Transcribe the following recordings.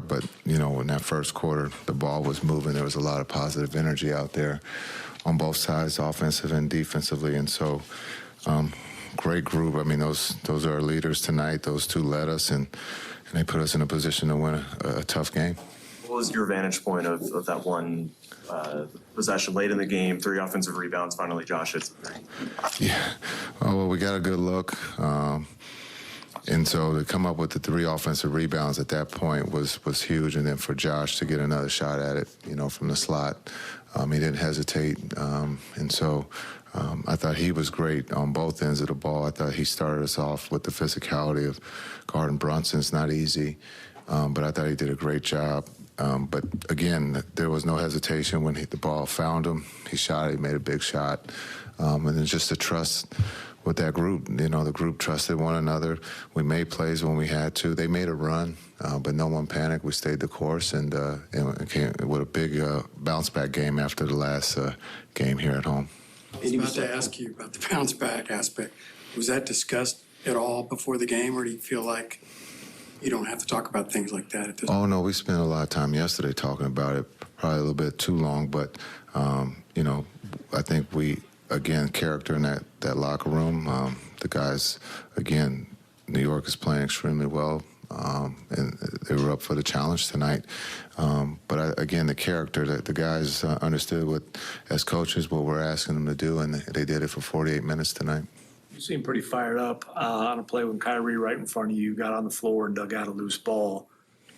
But, in that first quarter, the ball was moving. There was a lot of positive energy out there on both sides, offensive and defensively. And so, great group. I mean, those are our leaders tonight. Those two led us, and they put us in a position to win a tough game. What was your vantage point of that one possession late in the game, 3 offensive rebounds, finally Josh hits the three? Yeah. Well, we got a good look. And so to come up with the 3 offensive rebounds at that point was huge. And then for Josh to get another shot at it, from the slot, he didn't hesitate. And so I thought he was great on both ends of the ball. I thought he started us off with the physicality of guarding Brunson. It's not easy, but I thought he did a great job. But again, there was no hesitation when the ball found him. He shot it, he made a big shot. And then just the trust with that group, the group trusted one another. We made plays when we had to. They made a run, but no one panicked. We stayed the course and came with a big bounce-back game after the last game here at home. I was about to ask you about the bounce-back aspect. Was that discussed at all before the game, or do you feel like you don't have to talk about things like that at this point? Oh, no, we spent a lot of time yesterday talking about it, probably a little bit too long, but, I think again, character in that locker room. The guys, again, New York is playing extremely well, and they were up for the challenge tonight. But again, the character that the guys understood as coaches, what we're asking them to do, and they did it for 48 minutes tonight. You seem pretty fired up on a play when Kyrie right in front of you got on the floor and dug out a loose ball.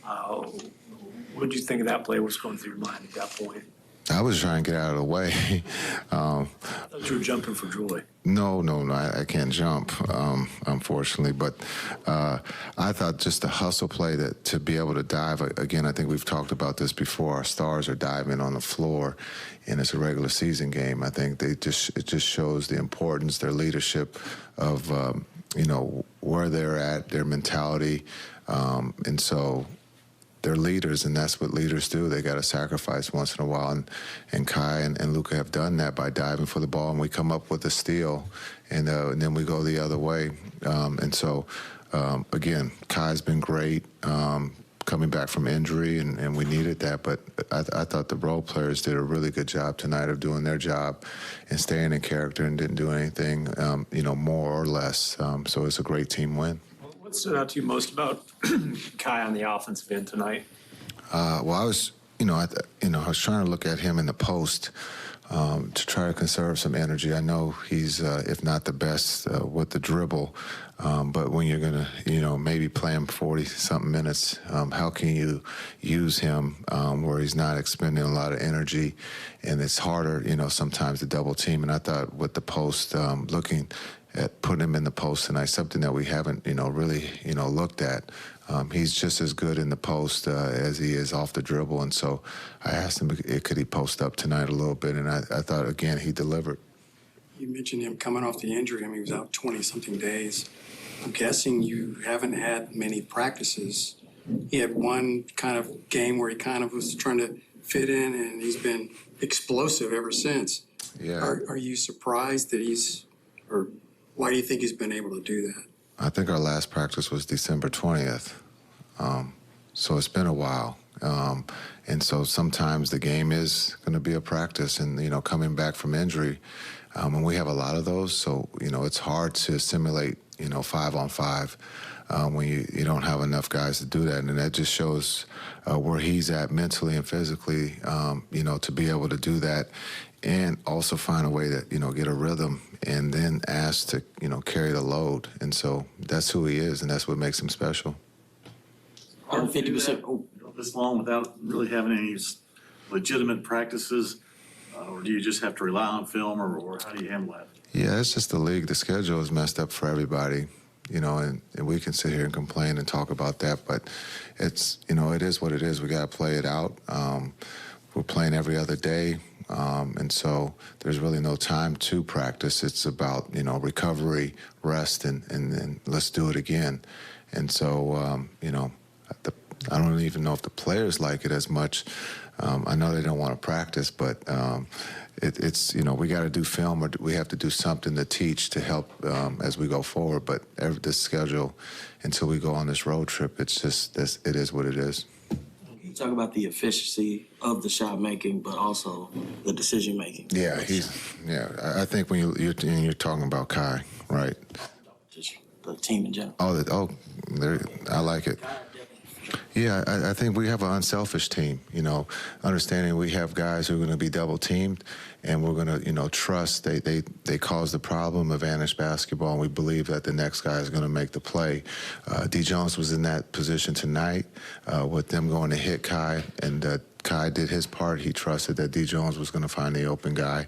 What did you think of that play? What's going through your mind at that point? I was trying to get out of the way. I thought you were jumping for joy. No, I can't jump, unfortunately. But I thought just the hustle play to be able to dive. Again, I think we've talked about this before. Our stars are diving on the floor, and it's a regular season game. I think it just shows the importance, their leadership of where they're at, their mentality, and so. They're leaders, and that's what leaders do. They got to sacrifice once in a while, and Kai and Luka have done that by diving for the ball, and we come up with a steal, and then we go the other way. And so, again, Kai's been great coming back from injury, and we needed that. But I thought the role players did a really good job tonight of doing their job and staying in character and didn't do anything, more or less. So it's a great team win. What stood out to you most about Kai on the offensive end tonight? Well, I was, I was trying to look at him in the post to try to conserve some energy. I know he's, if not the best with the dribble, but when you're going to, maybe play him 40-something minutes, how can you use him where he's not expending a lot of energy? And it's harder, sometimes to double team. And I thought with the post, looking at putting him in the post tonight, something that we haven't, really, looked at. He's just as good in the post as he is off the dribble. And so I asked him, could he post up tonight a little bit? And I thought, again, he delivered. You mentioned him coming off the injury. I mean, he was out 20-something days. I'm guessing you haven't had many practices. He had one kind of game where he kind of was trying to fit in, and he's been explosive ever since. Yeah. Are you surprised that or why do you think he's been able to do that? I think our last practice was December 20th. So it's been a while. And so sometimes the game is going to be a practice and, coming back from injury. And we have a lot of those. So, it's hard to simulate, 5-on-5 when you don't have enough guys to do that. And that just shows where he's at mentally and physically, to be able to do that and also find a way to, get a rhythm and then ask to, carry the load. And so that's who he is, and that's what makes him special. 50% this long without really having any legitimate practices, or do you just have to rely on film, or how do you handle that? Yeah, it's just the league. The schedule is messed up for everybody, and we can sit here and complain and talk about that, but it's, it is what it is. We got to play it out. We're playing every other day, and so there's really no time to practice. It's about, recovery, rest, and let's do it again. And so, I don't even know if the players like it as much. I know they don't want to practice, but it's, we got to do film, or we have to do something to teach to help as we go forward. But this schedule, until we go on this road trip, it's just, it is what it is. Talk about the efficiency of the shot making, but also the decision making. Yeah, I think when you're talking about Kai, right? Just the team in general. I like it. Yeah, I think we have an unselfish team, understanding we have guys who are going to be double teamed and we're going to, trust they cause the problem, advantage basketball, and we believe that the next guy is going to make the play. D. Jones was in that position tonight with them going to hit Kai, and Kai did his part. He trusted that D. Jones was going to find the open guy.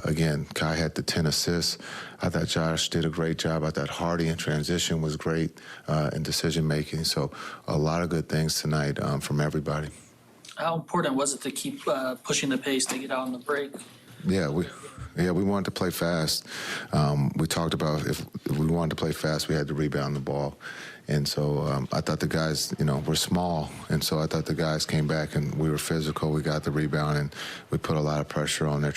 Again, Kai had the 10 assists. I thought Josh did a great job. I thought Hardy in transition was great in decision-making. So a lot of good things tonight from everybody. How important was it to keep pushing the pace to get out on the break? Yeah, we wanted to play fast. We talked about if we wanted to play fast, we had to rebound the ball. And so I thought the guys, were small. And so I thought the guys came back and we were physical. We got the rebound and we put a lot of pressure on their